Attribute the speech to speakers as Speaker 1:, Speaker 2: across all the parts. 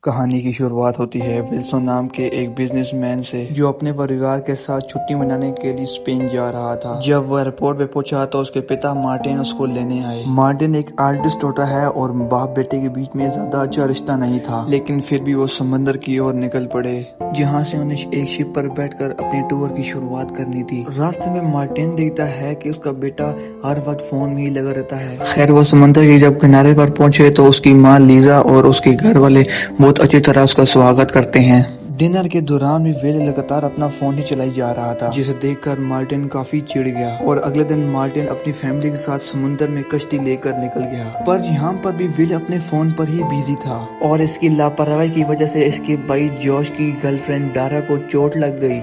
Speaker 1: कहानी की शुरुआत होती है विल्सन नाम के एक बिजनेसमैन से जो अपने परिवार के साथ छुट्टी मनाने के लिए स्पेन जा रहा था। जब वह एयरपोर्ट पे पहुंचा तो उसके पिता मार्टिन उसको लेने आए। मार्टिन एक आर्टिस्ट होता है और बाप बेटे के बीच में ज्यादा अच्छा रिश्ता नहीं था, लेकिन फिर भी वो समंदर की ओर निकल पड़े जहाँ से उन्हें एक शिप पर बैठकर अपने टूर की शुरुआत करनी थी। रास्ते में मार्टिन देखता है कि उसका बेटा हर वक्त फोन में ही लगा रहता है। खैर वो समंदर के जब किनारे पर पहुंचे तो उसकी माँ लीजा और उसके घर वाले बहुत अच्छी तरह उसका स्वागत करते हैं। डिनर के दौरान भी विल लगातार अपना फोन ही चलाई जा रहा था, जिसे देखकर मार्टिन काफी चिढ़ गया और अगले दिन मार्टिन अपनी फैमिली के साथ समुद्र में कश्ती लेकर निकल गया। पर यहाँ पर भी विल अपने फोन पर ही बिजी था और इसकी लापरवाही की वजह से इसके भाई जॉश की गर्लफ्रेंड डारा को चोट लग गई।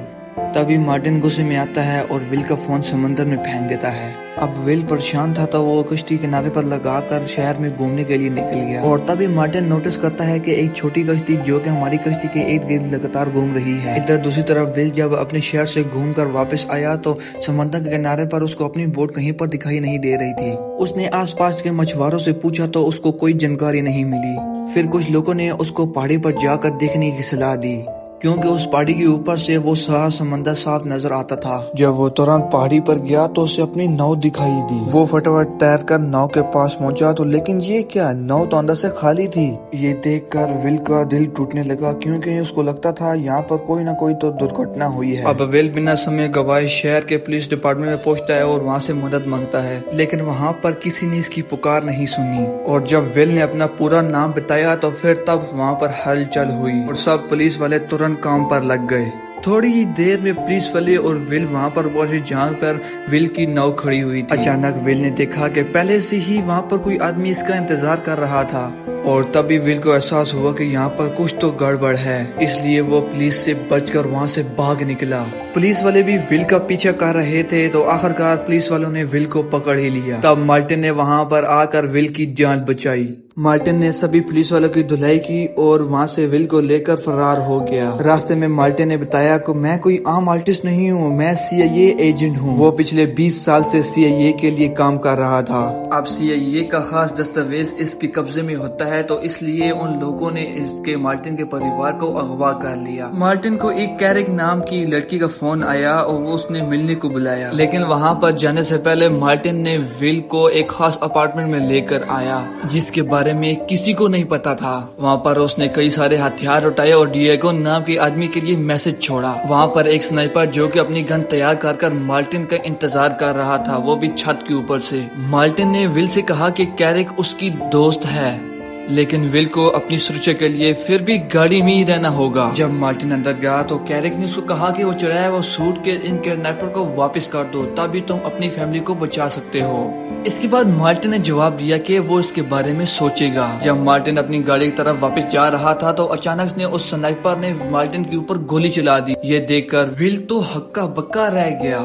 Speaker 1: तभी मार्टिन गुस्से में आता है और विल का फोन समंदर में फेंक देता है। अब विल परेशान था तो वो कश्ती किनारे पर लगाकर शहर में घूमने के लिए निकल गया और तभी मार्टिन नोटिस करता है कि एक छोटी कश्ती जो कि हमारी कश्ती के इर्द गिर्द लगातार घूम रही है। इधर दूसरी तरफ विल जब अपने शहर से घूमकर वापस आया तो समंदर के किनारे पर उसको अपनी बोट कहीं पर दिखाई नहीं दे रही थी। उसने आसपास के मछुआरों से पूछा तो उसको कोई जानकारी नहीं मिली। फिर कुछ लोगों ने उसको पहाड़ी पर जाकर देखने की सलाह दी क्योंकि उस पहाड़ी के ऊपर से वो सारा समंदर साफ नजर आता था। जब वो तुरंत पहाड़ी पर गया तो उसे अपनी नाव दिखाई दी। वो फटाफट तैरकर नाव के पास पहुंचा तो लेकिन ये क्या, नाव तो अंदर से खाली थी। ये देखकर विल का दिल टूटने लगा क्योंकि उसको लगता था यहाँ पर कोई ना कोई तो दुर्घटना हुई है। अब विल बिना समय गवाए शहर के पुलिस डिपार्टमेंट में पहुंचता है और वहाँ से मदद मांगता है, लेकिन वहाँ पर किसी ने इसकी पुकार नहीं सुनी। और जब विल ने अपना पूरा नाम बताया तो फिर तब वहाँ पर हलचल हुई और सब पुलिस वाले तुरंत काम पर लग गए। थोड़ी ही देर में पुलिस वाले और विल वहाँ पर पहुंचे जहाँ पर विल की नाव खड़ी हुई थी। अचानक विल ने देखा कि पहले से ही वहाँ पर कोई आदमी इसका इंतजार कर रहा था और तभी विल को एहसास हुआ कि यहाँ पर कुछ तो गड़बड़ है, इसलिए वो पुलिस से बचकर वहाँ से भाग निकला। पुलिस वाले भी विल का पीछा कर रहे थे तो आखिरकार पुलिस वालों ने विल को पकड़ ही लिया। तब मार्टिन ने वहाँ पर आकर विल की जान बचाई। मार्टिन ने सभी पुलिस वालों की धुलाई की और वहाँ से विल को लेकर फरार हो गया। रास्ते में मार्टिन ने बताया कि मैं कोई आम आर्टिस्ट नहीं हूँ, मैं सीआईए एजेंट हूँ। वो पिछले 20 साल से सीआईए के लिए काम कर रहा था। अब सीआईए का खास दस्तावेज इसके कब्जे में होता है तो इसलिए उन लोगों ने इसके मार्टिन के परिवार को अगवा कर लिया। मार्टिन को एक कैरिक नाम की लड़की का फोन आया और वो उसने मिलने को बुलाया, लेकिन वहाँ पर जाने से पहले मार्टिन ने विल को एक खास अपार्टमेंट में लेकर आया जिसके बारे में किसी को नहीं पता था। वहाँ पर उसने कई सारे हथियार उठाए और डिएगो नाम के आदमी के लिए मैसेज छोड़ा। वहाँ पर एक स्नाइपर जो कि अपनी गन तैयार कर मार्टिन का इंतजार कर रहा था, वो भी छत के ऊपर से। मार्टिन ने विल से कहा कि कैरिक उसकी दोस्त है, लेकिन विल को अपनी सुरक्षा के लिए फिर भी गाड़ी में ही रहना होगा। जब मार्टिन अंदर गया तो कैरिक ने उसको कहा कि वो चुराया वो सूट के इन किडनैपर को वापस कर दो, तभी तुम अपनी फैमिली को बचा सकते हो। इसके बाद मार्टिन ने जवाब दिया कि वो इसके बारे में सोचेगा। जब मार्टिन अपनी गाड़ी की तरफ वापस जा रहा था तो अचानक ने उस स्नाइपर ने मार्टिन के ऊपर गोली चला दी। ये देखकर विल तो हक्का बक्का रह गया।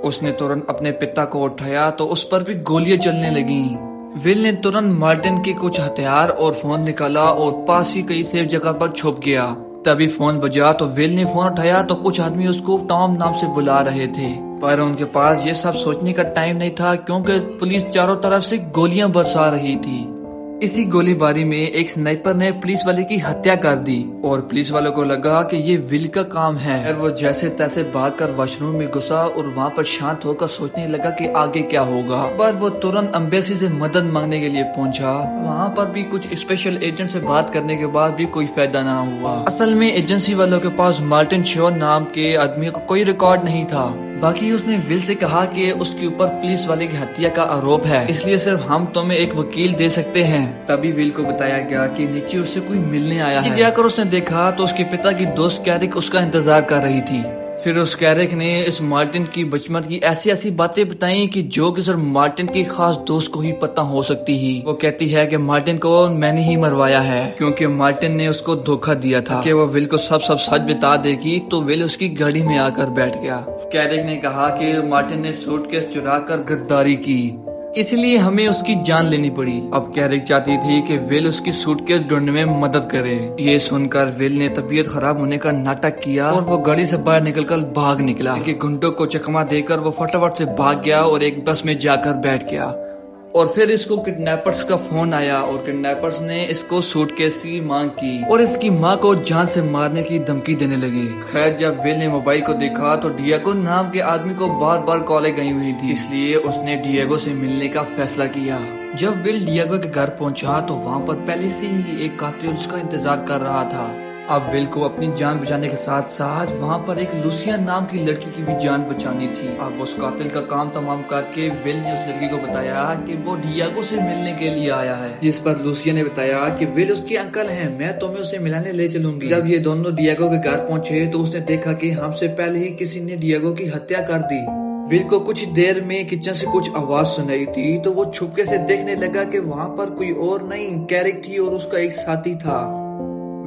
Speaker 1: उसने तुरंत अपने पिता को उठाया तो उस पर भी गोलियां चलने लगी। विल ने तुरंत मार्टिन के कुछ हथियार और फोन निकाला और पास ही कई सेफ जगह पर छुप गया। तभी फोन बजा तो विल ने फोन उठाया तो कुछ आदमी उसको टॉम नाम से बुला रहे थे, पर उनके पास ये सब सोचने का टाइम नहीं था क्योंकि पुलिस चारों तरफ से गोलियां बरसा रही थी। इसी गोलीबारी में एक स्नाइपर ने पुलिस वाले की हत्या कर दी और पुलिस वालों को लगा कि ये विल का काम है। और वो जैसे तैसे भागकर वॉशरूम में घुसा और वहाँ पर शांत होकर सोचने लगा कि आगे क्या होगा। पर वो तुरंत एम्बेसी से मदद मांगने के लिए पहुंचा। वहाँ पर भी कुछ स्पेशल एजेंट से बात करने के बाद भी कोई फायदा ना हुआ। असल में एजेंसी वालों के पास मार्टिन श्योर नाम के आदमी का कोई रिकॉर्ड नहीं था। बाकी उसने विल से कहा कि उसके ऊपर पुलिस वाले की हत्या का आरोप है, इसलिए सिर्फ हम तुम्हें एक वकील दे सकते हैं। तभी विल को बताया गया कि नीचे उससे कोई मिलने आया है। जाकर उसने देखा तो उसके पिता की दोस्त कैरिक उसका इंतजार कर रही थी। फिर उस कैरिक ने इस मार्टिन की बचपन की ऐसी ऐसी बातें बताई कि जो कि सिर्फ मार्टिन की खास दोस्त को ही पता हो सकती ही। वो कहती है कि मार्टिन को मैंने ही मरवाया है क्योंकि मार्टिन ने उसको धोखा दिया था कि वो विल को सब सच बता देगी। तो विल उसकी गाड़ी में आकर बैठ गया। कैरिक ने कहा कि मार्टिन ने सूटकेस चुरा कर गद्दारी की, इसलिए हमें उसकी जान लेनी पड़ी। अब कैरिक चाहती थी कि विल उसकी सूटकेस ढूंढने में मदद करे। ये सुनकर विल ने तबीयत खराब होने का नाटक किया और वो गाड़ी से बाहर निकलकर भाग निकला। घंटों को चकमा देकर वो फटाफट से भाग गया और एक बस में जाकर बैठ गया। और फिर इसको किडनैपर्स का फोन आया और किडनैपर्स ने इसको सूटकेस की मांग की और इसकी माँ को जान से मारने की धमकी देने लगी। खैर जब विल ने मोबाइल को देखा तो डिएगो नाम के आदमी को बार बार कॉलें गई हुई थी, इसलिए उसने डिएगो से मिलने का फैसला किया। जब विल डिएगो के घर पहुंचा तो वहाँ पर पहले से ही एक कातिल उसका इंतजार कर रहा था। अब विल को अपनी जान बचाने के साथ साथ वहाँ पर एक लूसिया नाम की लड़की की भी जान बचानी थी। अब उस कातिल का काम तमाम करके विल ने उस लड़की को बताया कि वो डिएगो से मिलने के लिए आया है, जिस पर लूसिया ने बताया कि विल उसके अंकल हैं, मैं तुम्हें उसे मिलाने ले चलूंगी। जब ये दोनों डिएगो के घर पहुंचे तो उसने देखा कि हमसे पहले ही किसी ने डिएगो की हत्या कर दी। विल को कुछ देर में किचन से कुछ आवाज सुनाई थी तो वो छुपके से देखने लगा कि वहाँ पर कोई और नहीं, कैरिक थी और उसका एक साथी था।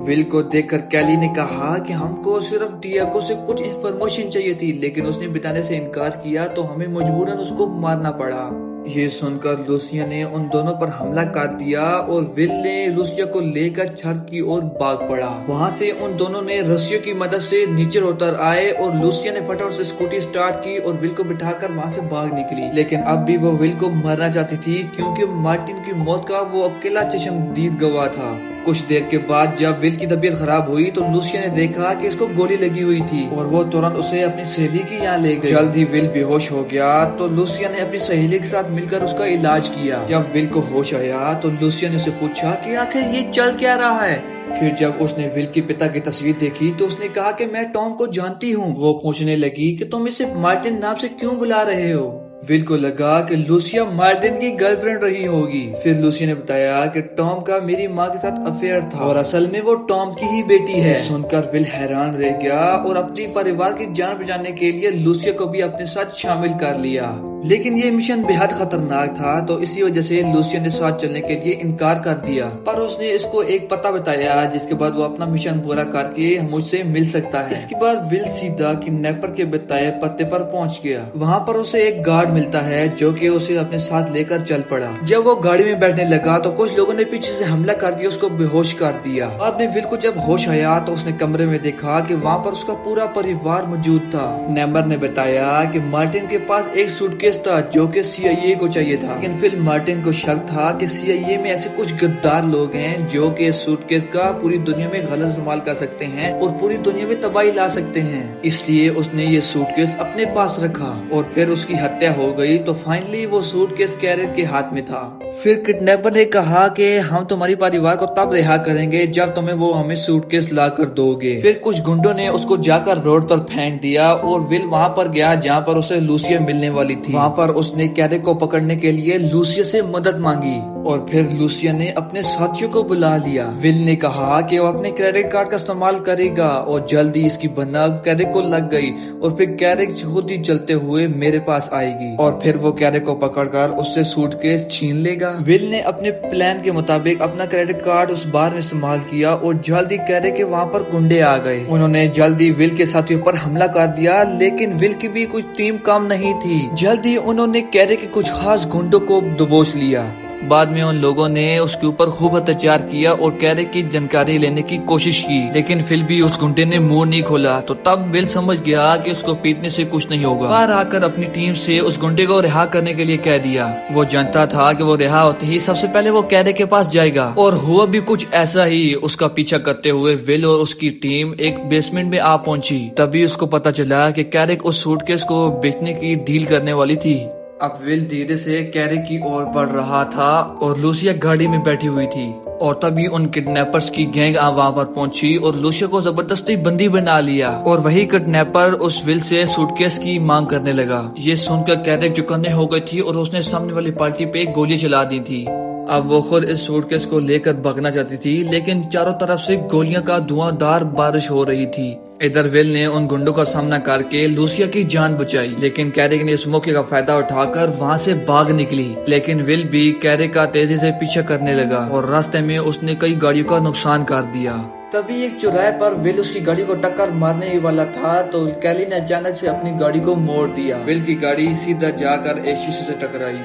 Speaker 1: विल को देखकर कैली ने कहा कि हमको सिर्फ डिएगो से कुछ इन्फॉर्मेशन चाहिए थी, लेकिन उसने बताने से इनकार किया तो हमें मजबूरन उसको मारना पड़ा। ये सुनकर लूसिया ने उन दोनों पर हमला कर दिया और विल ने लूसिया को लेकर छत की ओर भाग पड़ा। वहाँ से उन दोनों ने रस्सियों की मदद से नीचे उतर आए और लूसिया ने फटाफट से स्कूटी स्टार्ट की और विल को बिठाकर वहाँ से भाग निकली। लेकिन अब भी वो विल को मारना चाहती थी क्योंकि मार्टिन की मौत का वो अकेला चश्मदीद गवाह था। कुछ देर के बाद जब विल की तबीयत खराब हुई तो लूसिया ने देखा कि इसको गोली लगी हुई थी और वो तुरंत उसे अपनी सहेली की यहाँ ले गई। जल्द ही विल बेहोश हो गया तो लूसिया ने अपनी सहेली के साथ मिलकर उसका इलाज किया। जब विल को होश आया तो लूसिया ने उसे पूछा कि आखिर ये चल क्या रहा है। फिर जब उसने विल के पिता की तस्वीर देखी तो उसने कहा कि मैं टॉम को जानती हूँ। वो पूछने लगी कि तुम इसे मार्टिन नाम से क्यों बुला रहे हो। विल को लगा कि लूसिया मार्टिन की गर्लफ्रेंड रही होगी। फिर लूसिया ने बताया कि टॉम का मेरी माँ के साथ अफेयर था और असल में वो टॉम की ही बेटी है। सुनकर विल हैरान रह गया और अपनी परिवार की जान बचाने के लिए लूसिया को भी अपने साथ शामिल कर लिया। लेकिन ये मिशन बेहद खतरनाक था तो इसी वजह से लूसिया ने साथ चलने के लिए इनकार कर दिया, पर उसने इसको एक पता बताया जिसके बाद वो अपना मिशन पूरा करके मुझसे मिल सकता है। इसके बाद विल सीधा किडनैपर के बताए पते पर पहुंच गया। वहाँ पर उसे एक गार्ड मिलता है जो कि उसे अपने साथ लेकर चल पड़ा। जब वो गाड़ी में बैठने लगा तो कुछ लोगों ने पीछे से हमला करके उसको बेहोश कर दिया। बाद में विल को जब होश आया तो उसने कमरे में देखा कि वहाँ पर उसका पूरा परिवार मौजूद था। किडनैपर ने बताया कि मार्टिन के पास एक सूटकेस था जो कि CIA को चाहिए था, लेकिन फिर मार्टिन को शक था कि CIA में ऐसे कुछ गद्दार लोग हैं जो कि सूटकेस का पूरी दुनिया में गलत इस्तेमाल कर सकते हैं और पूरी दुनिया में तबाही ला सकते हैं। इसलिए उसने ये सूटकेस अपने पास रखा और फिर उसकी हत्या हो गई। तो फाइनली वो सूटकेस कैरियर के हाथ में था। फिर किडनैपर ने कहा कि हम तुम्हारी परिवार को तब रिहा करेंगे जब तुम्हें वो हमें सूटकेस ला कर दोगे। फिर कुछ गुंडों ने उसको जाकर रोड पर फेंक दिया और विल वहाँ पर गया जहाँ पर उसे लूसिया मिलने वाली थी। वहाँ पर उसने कैरिक को पकड़ने के लिए लूसिया से मदद मांगी और फिर लूसिया ने अपने साथियों को बुला लिया। विल ने कहा कि वो अपने क्रेडिट कार्ड का इस्तेमाल करेगा और जल्दी इसकी भनक कैरिक को लग गई और फिर कैरिक खुद ही चलते हुए मेरे पास आएगी और फिर वो कैरिक को पकड़कर उससे सूटकेस छीन लेगा। विल ने अपने प्लान के मुताबिक अपना क्रेडिट कार्ड उस बार में इस्तेमाल किया और जल्दी कैरिक के वहाँ पर गुंडे आ गए। उन्होंने जल्दी विल के साथियों पर हमला कर दिया, लेकिन विल की भी कुछ टीम काम नहीं थी। जल्दी उन्होंने कैरिक के कुछ खास गुंडों को दबोच लिया। बाद में उन लोगों ने उसके ऊपर खूब अत्याचार किया और कैरिक की जानकारी लेने की कोशिश की, लेकिन फिर भी उस गुंडे ने मुंह नहीं खोला। तो तब विल समझ गया कि उसको पीटने से कुछ नहीं होगा। बाहर आकर अपनी टीम से उस गुंडे को रिहा करने के लिए कह दिया। वो जानता था कि वो रिहा होते ही सबसे पहले वो कैरिक के पास जाएगा और हुआ भी कुछ ऐसा ही। उसका पीछा करते हुए विल और उसकी टीम एक बेसमेंट में आ पहुंची। तभी उसको पता चला कि कैरिक उस सूटकेस को बेचने की डील करने वाली थी। अब विल धीरे से कैरिक की ओर बढ़ रहा था और लूसिया गाड़ी में बैठी हुई थी और तभी उन किडनैपर्स की गैंग वहां पर पहुंची और लूसिया को जबरदस्ती बंदी बना लिया और वही किडनैपर उस विल से सूटकेस की मांग करने लगा। ये सुनकर कैरिक चौकन्ने हो गई थी और उसने सामने वाली पार्टी पे गोली चला दी थी। अब वो खुद इस सूटकेस को लेकर भागना चाहती थी, लेकिन चारों तरफ से गोलियों का धुआंधार बारिश हो रही थी। इधर विल ने उन गुंडों का सामना करके लूसिया की जान बचाई, लेकिन कैरिक ने इस मौके का फायदा उठाकर वहाँ से भाग निकली। लेकिन विल भी कैरिक का तेजी से पीछा करने लगा और रास्ते में उसने कई गाड़ियों का नुकसान कर दिया। तभी एक चौराहे पर विल उसकी गाड़ी को टक्कर मारने ही वाला था तो कैली ने अचानक से अपनी गाड़ी को मोड़ दिया। विल की गाड़ी सीधा जाकर एक शीशे से टकराई।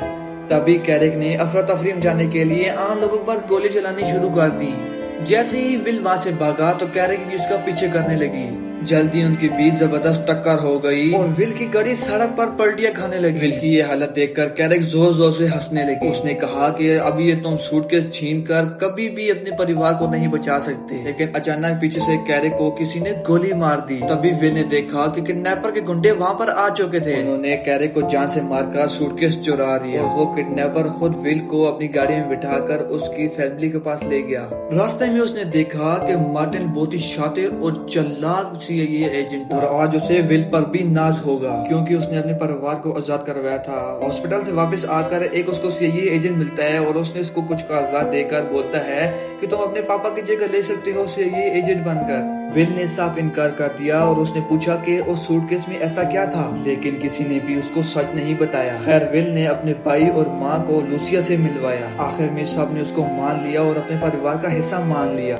Speaker 1: तभी कैरिक ने अफरा तफरी मचाने के लिए आम लोगों पर गोली चलानी शुरू कर दी। जैसे ही विल वहाँ से भागा तो कैरिक भी उसका पीछे करने लगी। जल्दी उनके बीच जबरदस्त टक्कर हो गई और विल की गाड़ी सड़क पर पलटियां खाने लगी। विल की ये हालत देखकर कैरिक जोर जोर से हंसने लगी। उसने कहा कि अभी ये तुम सूटकेस छीन कर कभी भी अपने परिवार को नहीं बचा सकते। लेकिन अचानक पीछे से कैरिक को किसी ने गोली मार दी। तभी विल ने देखा कि किडनैपर के गुंडे वहाँ पर आ चुके थे। उन्होंने कैरिक को जान से मारकर सूटकेस चुरा लिया। वो किडनैपर खुद विल को अपनी गाड़ी में बिठाकर उसकी फैमिली के पास ले गया। रास्ते में उसने देखा कि मार्टिन बहुत ही शातिर और चालाक सीआईए एजेंट था और आज उसे विल पर भी नाज होगा क्योंकि उसने अपने परिवार को आजाद करवाया था। हॉस्पिटल से वापस आकर एक उसको सीआईए एजेंट मिलता है और उसने उसको कुछ कागजात देकर बोलता है कि तुम अपने पापा की जगह ले सकते हो सीआईए एजेंट बनकर। विल ने साफ इनकार कर दिया और उसने पूछा कि उस सूटकेस में ऐसा क्या था, लेकिन किसी ने भी उसको सच नहीं बताया। खैर विल ने अपने भाई और माँ को लूसिया से मिलवाया। आखिर में सब ने उसको मान लिया और अपने परिवार का हिस्सा मान लिया।